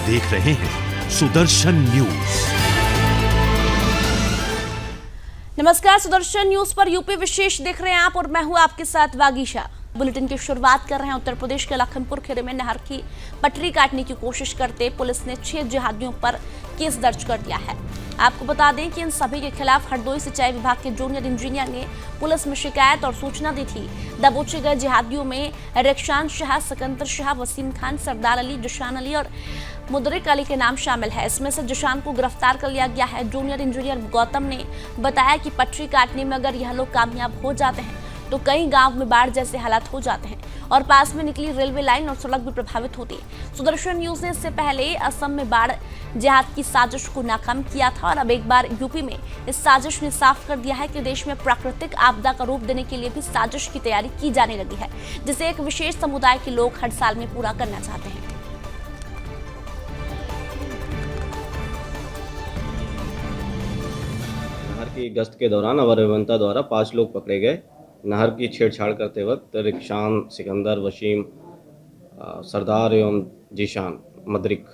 देख रहे हैं सुदर्शन न्यूज। नमस्कार, सुदर्शन न्यूज पर यूपी विशेष देख रहे हैं आप और मैं हूं आपके साथ वागीशा। बुलेटिन की शुरुआत कर रहे हैं उत्तर प्रदेश के लखनपुर खीरी में नहर की पटरी काटने की कोशिश करते पुलिस ने 6 जिहादियों पर केस दर्ज कर दिया है। आपको बता दें कि इन सभी के खिलाफ हरदोई सिंचाई विभाग के जूनियर इंजीनियर ने पुलिस में शिकायत और सूचना दी थी। दबोचे गए जिहादियों में रिक्शान शाह, सिकंदर शाह, वसीम खान, सरदार अली, जशान अली और मुदरिक अली के नाम शामिल है। इसमें से जशान को गिरफ्तार कर लिया गया है। जूनियर इंजीनियर गौतम ने बताया कि पटरी काटने में अगर यह लोग कामयाब हो जाते हैं तो कई गांव में बाढ़ जैसे हालात हो जाते हैं और पास में निकली रेलवे लाइन और सड़क भी प्रभावित होती है। सुदर्शन न्यूज ने इससे पहले असम में बाढ़ जिहाद की साजिश को नाकाम किया था और अब एक बार यूपी में इस साजिश ने साफ कर दिया है कि देश में प्राकृतिक आपदा का रूप देने के लिए भी साजिश की तैयारी की जाने लगी है, जिसे एक विशेष समुदाय के लोग हर साल में पूरा करना चाहते हैं। नहर की गश्त के दौरान अवर अभियंता द्वारा 5 लोग पकड़े गए। नहर की छेड़छाड़ करते वक्त रिक्शान, सिकंदर, वसीम, सरदार एवं जीशान, मदरिक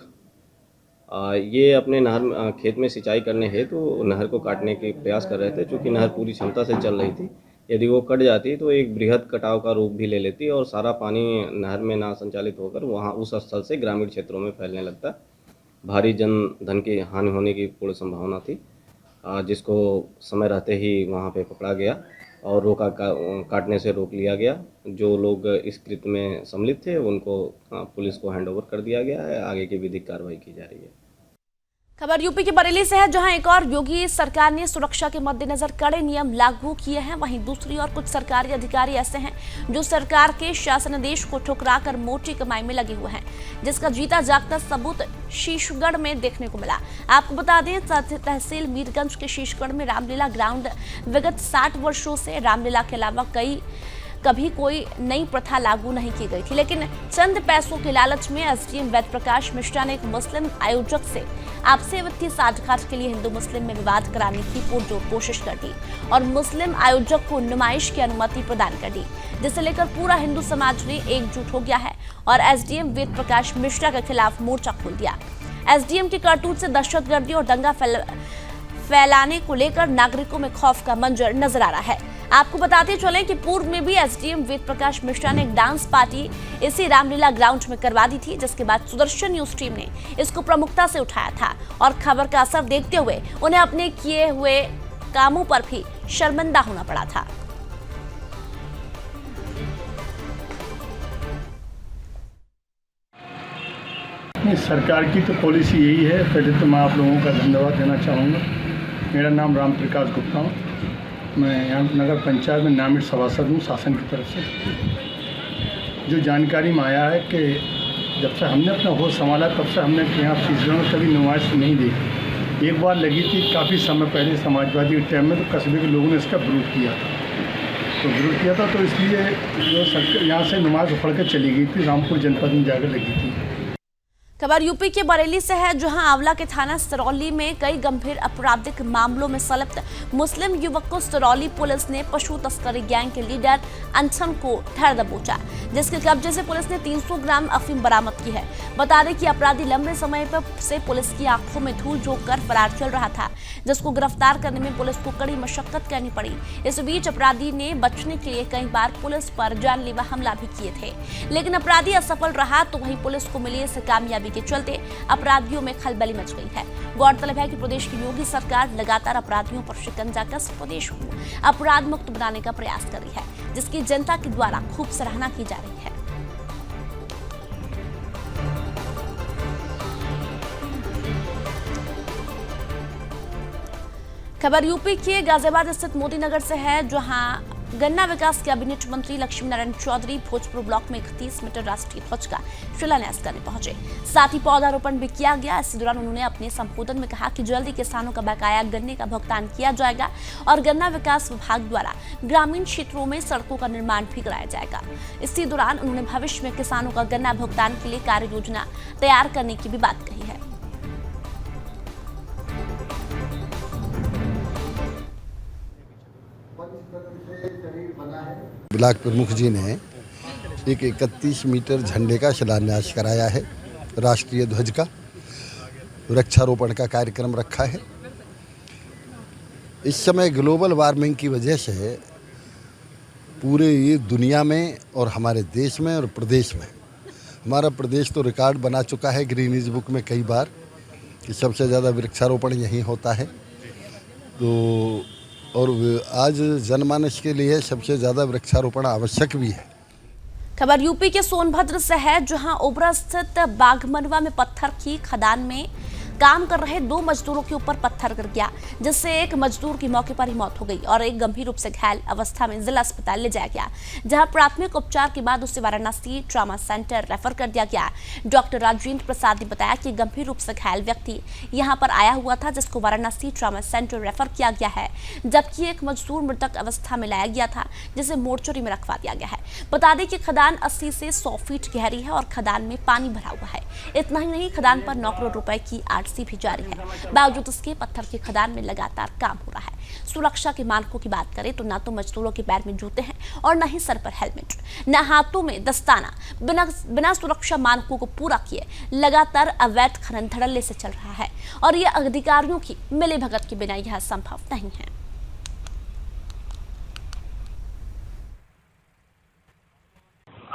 ये अपने नहर खेत में सिंचाई करने हेतु नहर को काटने के प्रयास कर रहे थे। चूँकि नहर पूरी क्षमता से चल रही थी, यदि वो कट जाती तो एक बृहद कटाव का रूप भी ले लेती और सारा पानी नहर में ना संचालित होकर वहाँ उस स्थल से ग्रामीण क्षेत्रों में फैलने लगता। भारी जन धन की हानि होने की पूरी संभावना थी, जिसको समय रहते ही वहाँ पे पकड़ा गया और काटने से रोक लिया गया। जो लोग इस कृत्य में सम्मिलित थे उनको पुलिस को हैंडओवर कर दिया गया है। आगे की विधिक कार्रवाई की जा रही है। खबर यूपी के बरेली से है, जहां एक और योगी सरकार ने सुरक्षा के मद्देनजर कड़े नियम लागू किए हैं। वहीं दूसरी ओर कुछ सरकारी अधिकारी ऐसे हैं जो सरकार के शासनादेश को ठुकराकर मोटी कमाई में लगे हुए हैं, जिसका जीता जागता सबूत शीशगढ़ में देखने को मिला। आपको बता दें, तहसील मीरगंज के शीशगढ़ में रामलीला ग्राउंड विगत 60 वर्षों से रामलीला के अलावा कभी कोई नई प्रथा लागू नहीं की गई थी, लेकिन चंद पैसों के लालच में एसडीएम वेद प्रकाश मिश्रा ने एक मुस्लिम आयोजक से आपसी वित्तीय साठगांठ के लिए हिंदू मुस्लिम में विवाद कराने की पुरजोर कोशिश कर दी और मुस्लिम आयोजक को नुमाइश की अनुमति प्रदान कर दी, जिसे लेकर पूरा हिंदू समाज ने एकजुट हो गया है और एसडीएम वेद प्रकाश मिश्रा के खिलाफ मोर्चा खोल दिया। एसडीएम की करतूत से दहशतगर्दी और दंगा फैलाने को लेकर नागरिकों में खौफ का मंजर नजर आ रहा है। आपको बताते चलें कि पूर्व में भी एसडीएम वेद प्रकाश मिश्रा ने एक डांस पार्टी इसी रामलीला ग्राउंड में करवा दी थी, जिसके बाद सुदर्शन न्यूज टीम ने इसको प्रमुखता से उठाया था और खबर का असर देखते हुए उन्हें अपने किए हुए कामों पर भी शर्मिंदा होना पड़ा था। सरकार की तो पॉलिसी यही है। पहले तो मैं आप लोगों का धन्यवाद देना चाहूँगा। मेरा नाम राम प्रकाश गुप्ता हूँ। मैं यहाँ नगर पंचायत में नामित सभासद हूँ शासन की तरफ से। जो जानकारी में आया है कि जब से हमने अपना होश संभाला तब से हमने यहाँ शीशगढ़ में कभी नुमाइश नहीं देखी। एक बार लगी थी काफ़ी समय पहले समाजवादी के टाइम में, तो कस्बे के लोगों ने इसका विरोध किया था। तो इसलिए जो सरकार यहाँ से नुमाइश उखड़ कर चली गई थी, रामपुर जनपद में जाकर लगी थी। खबर यूपी के बरेली से है, जहां आंवला के थाना सिरौली में कई गंभीर आपराधिक मामलों में संलिप्त मुस्लिम युवक को सिरौली पुलिस ने पशु तस्करी गैंग के लीडर अंचन को धर दबोचा, जिसके कब्जे से पुलिस ने 300 ग्राम अफीम बरामद की है। बता दें कि अपराधी लंबे समय से पुलिस की आंखों में धूल झोंक कर फरार चल रहा था, जिसको गिरफ्तार करने में पुलिस को कड़ी मशक्कत करनी पड़ी। इस बीच अपराधी ने बचने के लिए कई बार पुलिस पर जानलेवा हमला भी किए थे, लेकिन अपराधी असफल रहा। तो वहीं पुलिस को मिली इस कामयाबी के चलते अपराधियों में खलबली मच गई है। गौरतलब है कि प्रदेश की योगी सरकार लगातार अपराधियों पर शिकंजा कस प्रदेश को अपराध मुक्त बनाने का प्रयास कर रही है, जिसकी जनता के द्वारा खूब सराहना की जा रही है। खबर यूपी के गाजियाबाद स्थित मोदी नगर से है, जहां गन्ना विकास कैबिनेट मंत्री लक्ष्मी नारायण चौधरी भोजपुर ब्लॉक में 31 मीटर राष्ट्रीय ध्वज का शिलान्यास करने पहुंचे। साथ ही पौधारोपण भी किया गया। इस दौरान उन्होंने अपने संबोधन में कहा कि जल्द ही किसानों का बकाया गन्ने का भुगतान किया जाएगा और गन्ना विकास विभाग द्वारा ग्रामीण क्षेत्रों में सड़कों का निर्माण भी कराया जाएगा। इसी दौरान उन्होंने भविष्य में किसानों का गन्ना भुगतान के लिए कार्य योजना तैयार करने की भी बात कही है। ब्लॉक प्रमुख जी ने एक 31 मीटर झंडे का शिलान्यास कराया है राष्ट्रीय ध्वज का, वृक्षारोपण का कार्यक्रम रखा है। इस समय ग्लोबल वार्मिंग की वजह से पूरे ये दुनिया में और हमारे देश में और प्रदेश में, हमारा प्रदेश तो रिकॉर्ड बना चुका है गिनीज बुक में कई बार कि सबसे ज़्यादा वृक्षारोपण यहीं होता है। तो और आज जनमानस के लिए सबसे ज़्यादा वृक्षारोपण आवश्यक भी है। खबर यूपी के सोनभद्र से है, जहां ओबरा स्थित बाघमनवा में पत्थर की खदान में काम कर रहे 2 मजदूरों के ऊपर पत्थर गिर गया, जिससे एक मजदूर की मौके पर ही मौत हो गई और एक गंभीर रूप से घायल अवस्था में जिला अस्पताल ले जाया गया, जहां प्राथमिक उपचार के बाद उसे वाराणसी ट्रॉमा सेंटर रेफर कर दिया गया। डॉक्टर राजेंद्र प्रसाद ने बताया कि गंभीर रूप से घायल व्यक्ति यहां पर आया हुआ था, जिसको वाराणसी ट्रॉमा सेंटर रेफर किया गया है, जबकि एक मजदूर मृतक अवस्था में लाया गया था, जिसे मोर्चरी में रखवा दिया गया है। बता दें कि खदान 80 से 100 फीट गहरी है और खदान में पानी भरा हुआ है। इतना ही नहीं, खदान पर 9 करोड़ रुपए की आरसी भी जारी है। बावजूद इसके पत्थर की खदान में लगातार काम हो रहा है। सुरक्षा के मानकों की बात करें तो ना तो मजदूरों के पैर में जूते हैं और न ही सर पर हेलमेट, न हाथों में दस्ताना। बिना सुरक्षा मानकों को पूरा किए लगातार अवैध खनन धड़ल्ले से चल रहा है और यह अधिकारियों की मिलीभगत के बिना यह संभव नहीं है।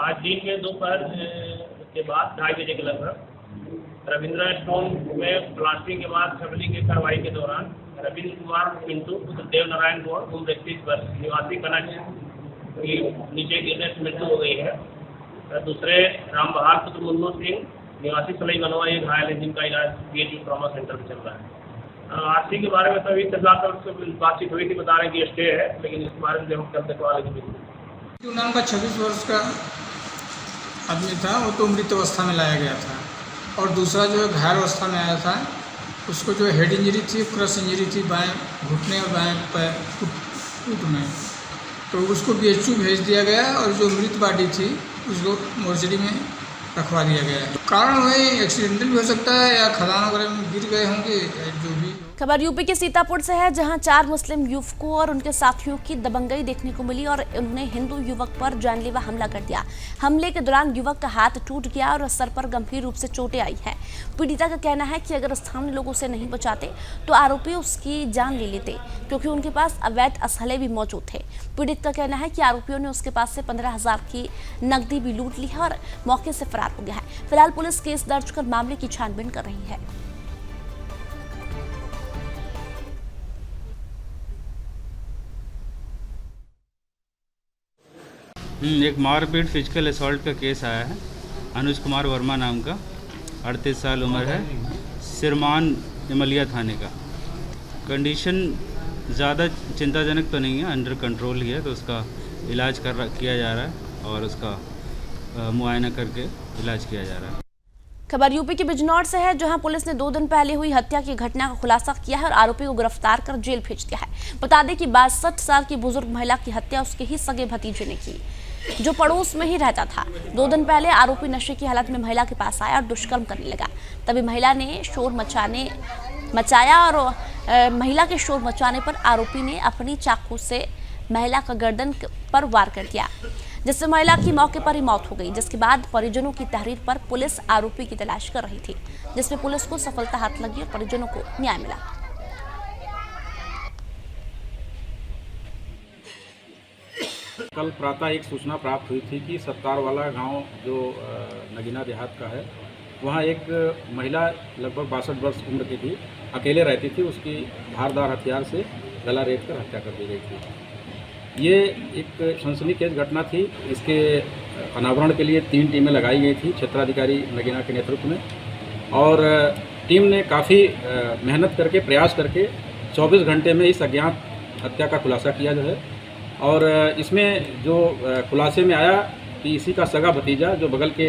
आज दिन में दोपहर के बाद 2:30 बजे के लगभग रविंद्रा स्टोन में प्लास्टिंग के बाद शबली की कार्रवाई के दौरान रविंद्र कुमार पिंटू पुत्र देव नारायण गौड़ उम्र 31 वर्ष निवासी कनक की नीचे गिरने से मृत्यु हो गई है। दूसरे राम बहार पुत्र मुन्नू सिंह निवासी सलई बनवा ये घायल है, जिनका इलाज बीएचयू ट्रॉमा सेंटर में चल रहा है। आरसी के बारे में तो अभी तहसीलदार से बातचीत हुई थी, बता रहे हैं कि स्टे है, लेकिन इस बारे में हम कल देखवा लेंगे। नाम का 26 वर्ष का आदमी था, वो तो मृत अवस्था में लाया गया था और दूसरा जो है घायल अवस्था में आया था, उसको जो हेड इंजरी थी, क्रश इंजरी थी बाएं घुटने और बाएं पैर फुट में, तो उसको बीएचयू भेज दिया गया और जो मृत बॉडी थी उसको मोर्चरी में रखवा दिया गया है। कारण वही एक्सीडेंटल भी हो सकता है या खदान वगैरह में गिर गए होंगे, जो भी। खबर यूपी के सीतापुर से है, जहां 4 मुस्लिम युवकों और उनके साथियों की दबंगई देखने को मिली और उन्होंने हिंदू युवक पर जानलेवा हमला कर दिया। हमले के दौरान युवक का हाथ टूट गया और सर पर गंभीर रूप से चोटें आई हैं। पीड़िता का कहना है कि अगर स्थानीय लोग उसे नहीं बचाते तो आरोपी उसकी जान ले लेते, क्योंकि उनके पास अवैध असले भी मौजूद थे। पीड़ित का कहना है कि आरोपियों ने उसके पास से 15,000 की नकदी भी लूट ली है और मौके से फरार हो गया है। फिलहाल पुलिस केस दर्ज कर मामले की छानबीन कर रही है। एक मारपीट फिजिकल असॉल्ट का केस आया है। अनुज कुमार वर्मा नाम का, 38 साल उम्र है, सिरमान इमलिया थाने का। कंडीशन ज़्यादा चिंताजनक तो नहीं है, अंडर कंट्रोल ही है, तो उसका इलाज किया जा रहा है और उसका मुआयना करके इलाज किया जा रहा है। खबर यूपी के बिजनौर से है, जहां पुलिस ने 2 दिन पहले हुई हत्या की घटना का खुलासा किया है और आरोपी को गिरफ्तार कर जेल भेज दिया है। बता दें कि 62 साल की बुजुर्ग महिला की हत्या उसके ही सगे भतीजे ने की, जो पड़ोस में ही रहता था। 2 दिन पहले आरोपी नशे की हालत में महिला के पास आया और दुष्कर्म करने लगा। तभी महिला ने शोर मचाया और महिला के शोर मचाने पर आरोपी ने अपनी चाकू से महिला का गर्दन पर वार कर दिया, जिससे महिला की मौके पर ही मौत हो गई। जिसके बाद परिजनों की तहरीर पर पुलिस आरोपी की तलाश कर रही थी, जिसमें पुलिस को सफलता हाथ लगी और परिजनों को न्याय मिला। कल प्रातः एक सूचना प्राप्त हुई थी कि सत्तारवाला गांव जो नगीना देहात का है, वहां एक महिला लगभग 62 वर्ष उम्र की थी, अकेले रहती थी। उसकी धारदार हथियार से गला रेत कर हत्या कर दी गई थी। ये एक सनसनीखेज घटना थी। इसके अनावरण के लिए 3 टीमें लगाई गई थी क्षेत्राधिकारी नगीना के नेतृत्व में, और टीम ने काफ़ी मेहनत करके, प्रयास करके 24 घंटे में इस अज्ञात हत्या का खुलासा किया जो है। और इसमें जो खुलासे में आया कि इसी का सगा भतीजा, जो बगल के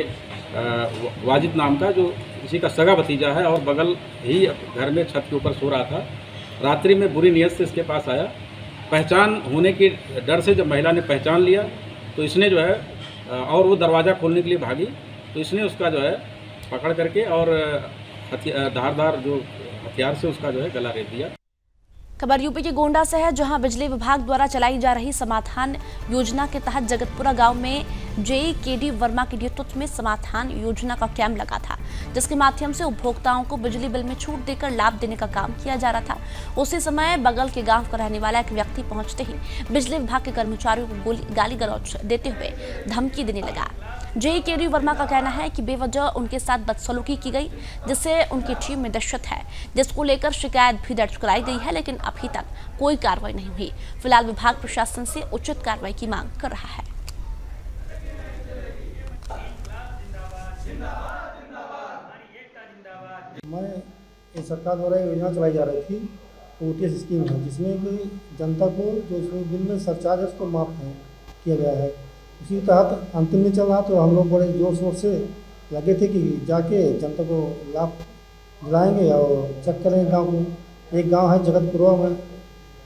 वाजिद नाम का, जो इसी का सगा भतीजा है और बगल ही घर में छत के ऊपर सो रहा था, रात्रि में बुरी नीयत से इसके पास आया। पहचान होने के डर से जब महिला ने पहचान लिया तो इसने जो है, और वो दरवाज़ा खोलने के लिए भागी, तो इसने उसका जो है पकड़ करके और धारदार जो हथियार से उसका जो है गला रेत दिया। खबर यूपी के गोंडा से है, जहां बिजली विभाग द्वारा चलाई जा रही समाधान योजना के तहत जगतपुरा गांव में JEKD वर्मा के नेतृत्व में समाधान योजना का कैंप लगा था, जिसके माध्यम से उपभोक्ताओं को बिजली बिल में छूट देकर लाभ देने का काम किया जा रहा था। उसी समय बगल के गांव का रहने वाला एक व्यक्ति पहुंचते ही बिजली विभाग के कर्मचारियों को गाली गलौज देते हुए धमकी देने लगा। JEKD वर्मा का कहना है कि बेवजह उनके साथ बदसलूकी की गई, जिससे उनकी टीम में दहशत है, जिसको लेकर शिकायत भी दर्ज कराई गई है, लेकिन अभी तक कोई कार्रवाई नहीं हुई। फिलहाल विभाग प्रशासन से उचित कार्रवाई की मांग कर रहा है। मैं सरकार द्वारा योजना चलाई जा रही थी OTS स्कीम है, जिसमें कि जनता को जो उसमें बिल में सरचार्ज है उसको माफ किया गया है। उसी तहत अंतिम में चल रहा, तो हम लोग बड़े जोर शोर से लगे थे कि जाके जनता को लाभ दिलाएंगे और चेक करेंगे गाँव को। एक गांव है जगतपुरा में,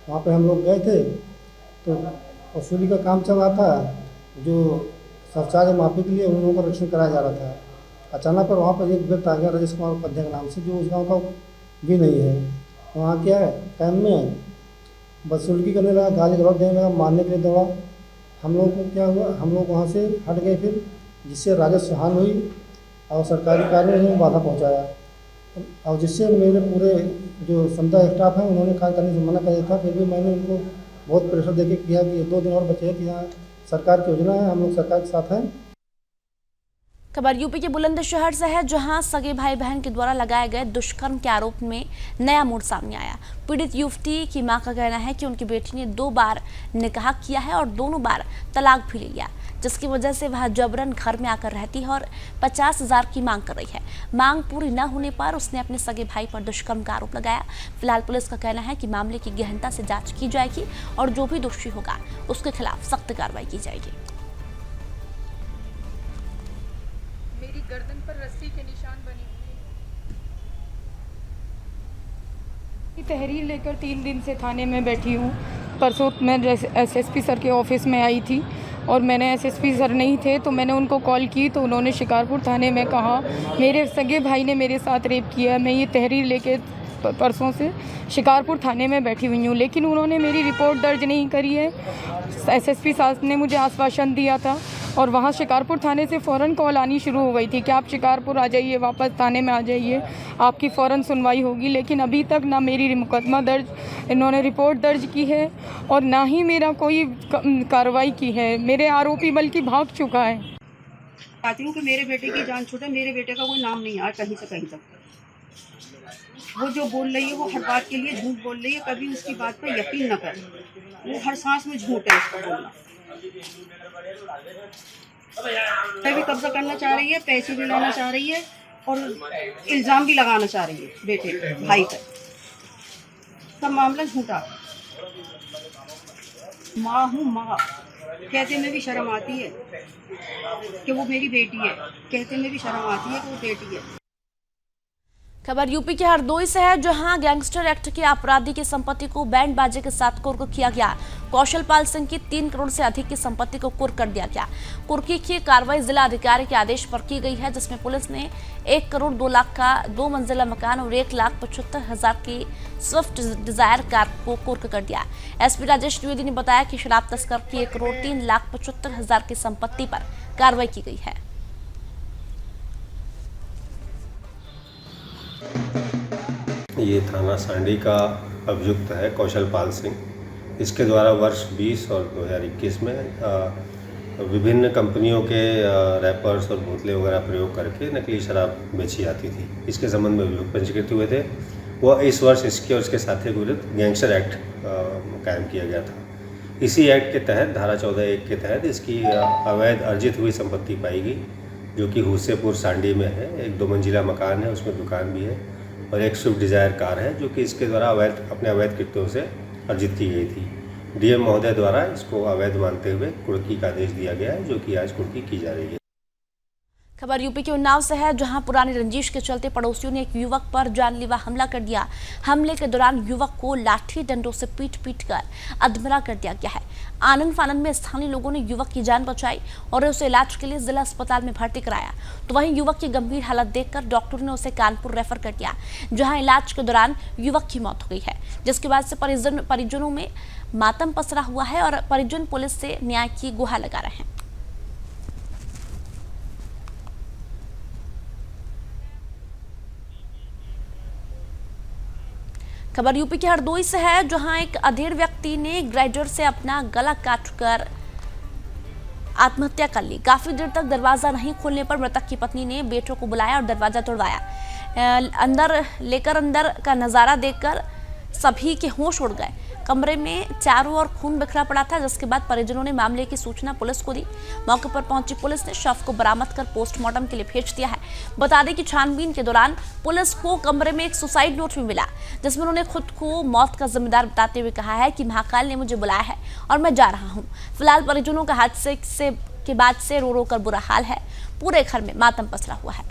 वहाँ पे हम लोग गए थे, तो वसूली का काम चल रहा था। जो सरचार्ज माफी के लिए उन लोगों का रजिस्ट्रेशन कराया जा रहा था। अचानक पर वहाँ पर एक व्यक्ति आ गया राजेश कुमार उपाध्याय के नाम से, जो उस गाँव का भी नहीं है। वहाँ क्या है, टाइम में वसूली करने लगा, गाली गलौज देने लगा, मारने के लिए दौड़ा। हम लोगों को क्या हुआ, हम लोग वहाँ से हट गए फिर, जिससे राजस्व हानि हुई और सरकारी कार्य में बाधा पहुँचाया, और जिससे मेरे पूरे जो समुदाय स्टाफ है उन्होंने कार्य करने से मना कर दिया था। फिर भी मैंने उनको बहुत प्रेशर देके किया कि 2 दिन और बचे हैं, कि यहाँ सरकार की योजना है, हम लोग सरकार के साथ हैं। खबर यूपी के बुलंदशहर से है, जहां सगे भाई बहन के द्वारा लगाए गए दुष्कर्म के आरोप में नया मोड़ सामने आया। पीड़ित युवती की मां का कहना है कि उनकी बेटी ने 2 बार निकाह किया है और दोनों बार तलाक भी ले लिया, जिसकी वजह से वह जबरन घर में आकर रहती है और 50,000 की मांग कर रही है। मांग पूरी न होने पर उसने अपने सगे भाई पर दुष्कर्म का आरोप लगाया। फिलहाल पुलिस का कहना है कि मामले की गहनता से जाँच की जाएगी और जो भी दोषी होगा उसके खिलाफ सख्त कार्रवाई की जाएगी। मेरी गर्दन पर रस्सी के निशान बने हुए। तहरीर लेकर 3 दिन से थाने में बैठी हूँ। परसों मैं SSP सर के ऑफिस में आई थी और मैंने SSP सर नहीं थे तो मैंने उनको कॉल की, तो उन्होंने शिकारपुर थाने में कहा मेरे सगे भाई ने मेरे साथ रेप किया। मैं ये तहरीर लेके परसों से शिकारपुर थाने में बैठी हुई हूँ, लेकिन उन्होंने मेरी रिपोर्ट दर्ज नहीं करी है। SSP साहब ने मुझे आश्वासन दिया था और वहाँ शिकारपुर थाने से फ़ौरन कॉल आनी शुरू हो गई थी कि आप शिकारपुर आ जाइए, वापस थाने में आ जाइए, आपकी फ़ौरन सुनवाई होगी। लेकिन अभी तक ना मेरी मुकदमा दर्ज, इन्होंने रिपोर्ट दर्ज की है और ना ही मेरा कोई कार्रवाई की है। मेरे आरोपी बल्कि भाग चुका है। चाहती हूँ कि मेरे बेटे की जान छूटे। मेरे बेटे का कोई नाम नहीं आया कहीं से कहीं तक। वो जो बोल रही है वो हर बात के लिए झूठ बोल रही है, कभी उसकी बात पर यकीन न कर। वो हर सांस में झूठ है उसका बोलना। भी कब्जा करना चाह रही है, पैसे भी लाना चाह रही है और इल्ज़ाम भी लगाना चाह रही है बेटे भाई पर। सब मामला झूठा। माँ हूँ, माँ कहते में भी शर्म आती है कि वो मेरी बेटी है, कहते में भी शर्म आती है कि वो बेटी है। खबर यूपी के हरदोई से है, जहां गैंगस्टर एक्ट के अपराधी की संपत्ति को बैंड बाजे के साथ कुर्क किया गया। कौशल पाल सिंह की 3 करोड़ से अधिक की संपत्ति को कुर्क कर दिया गया। कुर्की की कार्रवाई जिला अधिकारी के आदेश पर की गई है, जिसमें पुलिस ने 1 करोड़ 2 लाख का 2 मंजिला मकान और 1,75,000 की स्विफ्ट डिजायर कार को कुर्क कर दिया। SP राजेश द्विवेदी ने बताया कि शराब तस्कर की 1 करोड़ 3,75,000 की संपत्ति पर कार्रवाई की गई है। ये थाना सांडी का अभियुक्त है कौशल पाल सिंह। इसके द्वारा वर्ष 20 और 2021 में विभिन्न कंपनियों के रैपर्स और बोतलें वगैरह प्रयोग करके नकली शराब बेची जाती थी। इसके संबंध में अभियोग पंजीकृत हुए थे। वह इस वर्ष इसके और इसके साथी के विरुद्ध गैंगस्टर एक्ट कायम किया गया था। इसी एक्ट के तहत धारा 14(1) के तहत इसकी अवैध अर्जित हुई संपत्ति पाई गई, जो कि हुस्सेपुर सांडी में है। 1 2 मंजिला मकान है, उसमें दुकान भी है और एक स्विफ्ट डिज़ायर कार है, जो कि इसके द्वारा अपने अवैध कृत्यों से अर्जित की गई थी। DM महोदय द्वारा इसको अवैध मानते हुए कुर्की का आदेश दिया गया है, जो कि आज कुर्की की जा रही है। खबर यूपी के उन्नाव से है, जहां पुरानी रंजिश के चलते पड़ोसियों ने एक युवक पर जानलेवा हमला कर दिया। हमले के दौरान युवक को लाठी डंडों से पीट कर अधमरा कर दिया गया है। आनंद फानंद में स्थानीय लोगों ने युवक की जान बचाई और उसे इलाज के लिए जिला अस्पताल में भर्ती कराया, तो वहीं युवक की गंभीर हालत देखकर डॉक्टरों ने उसे कानपुर रेफर कर दिया, जहां इलाज के दौरान युवक की मौत हो गई है, जिसके बाद से परिजनों में मातम पसरा हुआ है और परिजन पुलिस से न्याय की गुहार लगा रहे हैं। खबर यूपी के हरदोई से है, जहां एक अधेड़ व्यक्ति ने ग्राइंडर से अपना गला काटकर आत्महत्या कर ली। काफी देर तक दरवाजा नहीं खोलने पर मृतक की पत्नी ने बेटों को बुलाया और दरवाजा तोड़वाया। अंदर का नजारा देखकर सभी के होश उड़ गए। कमरे में चारों ओर खून बिखरा पड़ा था, जिसके बाद परिजनों ने मामले की सूचना पुलिस को दी। मौके पर पहुंची पुलिस ने शव को बरामद कर पोस्टमार्टम के लिए भेज दिया है। बता दें कि छानबीन के दौरान पुलिस को कमरे में एक सुसाइड नोट भी मिला, जिसमें उन्होंने खुद को मौत का जिम्मेदार बताते हुए कहा है कि महाकाल ने मुझे बुलाया है और मैं जा रहा हूँ। फिलहाल परिजनों का हादसे के बाद से रो रो कर बुरा हाल है। पूरे घर में मातम पसरा हुआ है।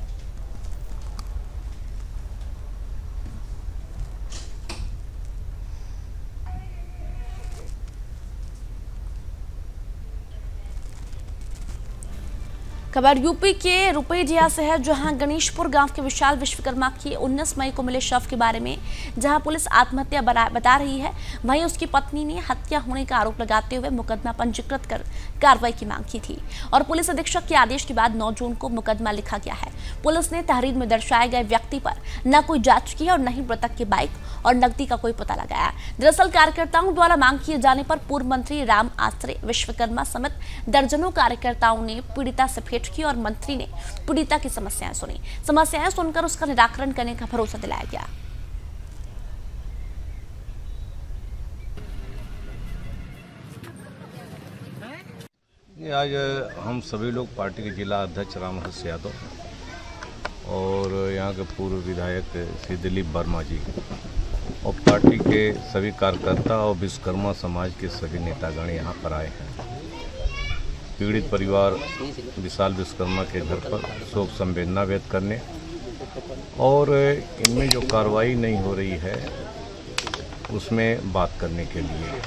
खबर यूपी के रुपईडिया से है, जहां गणेशपुर गांव के विशाल विश्वकर्मा की 19 मई को मिले शव के बारे में जहां पुलिस आत्महत्या बता रही है, वहीं उसकी पत्नी ने हत्या होने का आरोप लगाते हुए मुकदमा पंजीकृत कर कार्रवाई की मांग की थी और पुलिस अधीक्षक के आदेश के बाद 9 जून को मुकदमा लिखा गया है। पुलिस ने तहरीर में दर्शाए गए व्यक्ति पर न कोई जांच की और न ही मृतक की बाइक और नकदी का कोई पता लगाया। दरअसल कार्यकर्ताओं द्वारा मांग किए जाने पर पूर्व मंत्री राम आश्रय विश्वकर्मा समेत दर्जनों कार्यकर्ताओं ने पीड़िता से भेंट की और मंत्री ने पीड़िता की समस्याएं सुनी। समस्याएं सुनकर उसका निराकरण करने का भरोसा दिलाया गया। आज हम सभी लोग पार्टी के जिला अध्यक्ष रामहर्ष यादव और यहाँ के पूर्व विधायक श्री दिलीप वर्मा जी और पार्टी के सभी कार्यकर्ता और विश्वकर्मा समाज के सभी नेतागण यहाँ पर आए हैं। पीड़ित परिवार विशाल विश्वकर्मा के घर पर शोक संवेदना व्यक्त करने और इनमें जो कार्रवाई नहीं हो रही है उसमें बात करने के लिए।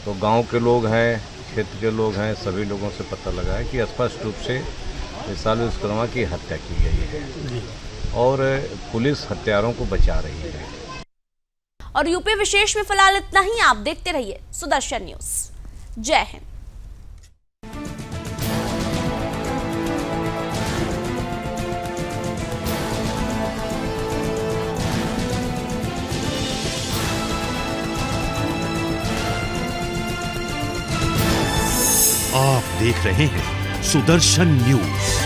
तो गांव के लोग हैं, क्षेत्र के लोग हैं, सभी लोगों से पता लगा है कि स्पष्ट रूप से विशाल विश्वकर्मा की हत्या की गई है और पुलिस हत्यारों को बचा रही है। और यूपी विशेष में फिलहाल इतना ही। आप देखते रहिए सुदर्शन न्यूज। जय हिंद। आप देख रहे हैं सुदर्शन न्यूज।